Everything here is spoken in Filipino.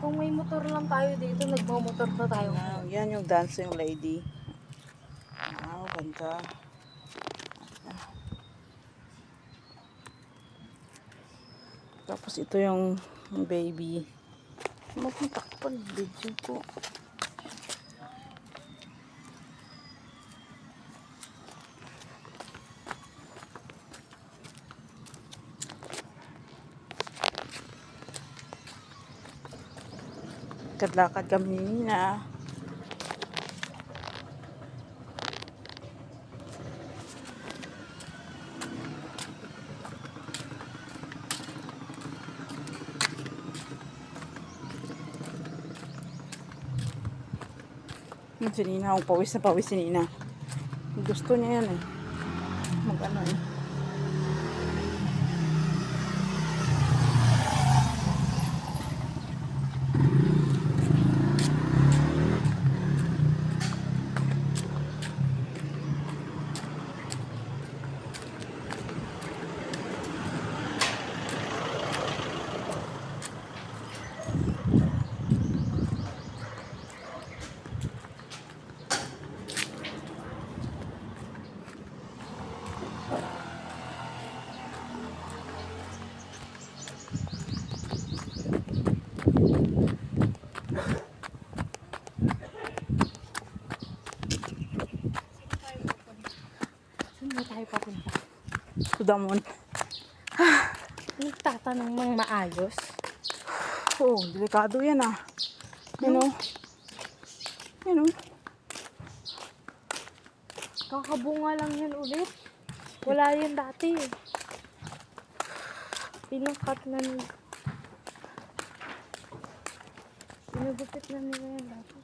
Kung may motor lang tayo dito, nagmamotor na tayo. Wow, yan yung dancing lady. Wow, ganda. Tapos ito yung baby. Magtakpan video ko. Kadlakad kami na. Si Nina, ang pawis na pawis si Nina. Gusto niya yan eh. Mag-ano eh. Saan ba tayo papunta? Sudamon. Nagtatanong ng maayos. Oh, delikado yan ah. You know? You know? Kakabunga lang yan ulit. Wala yan dati. Pinangkat na nila. Pinagupit na nila yan dati.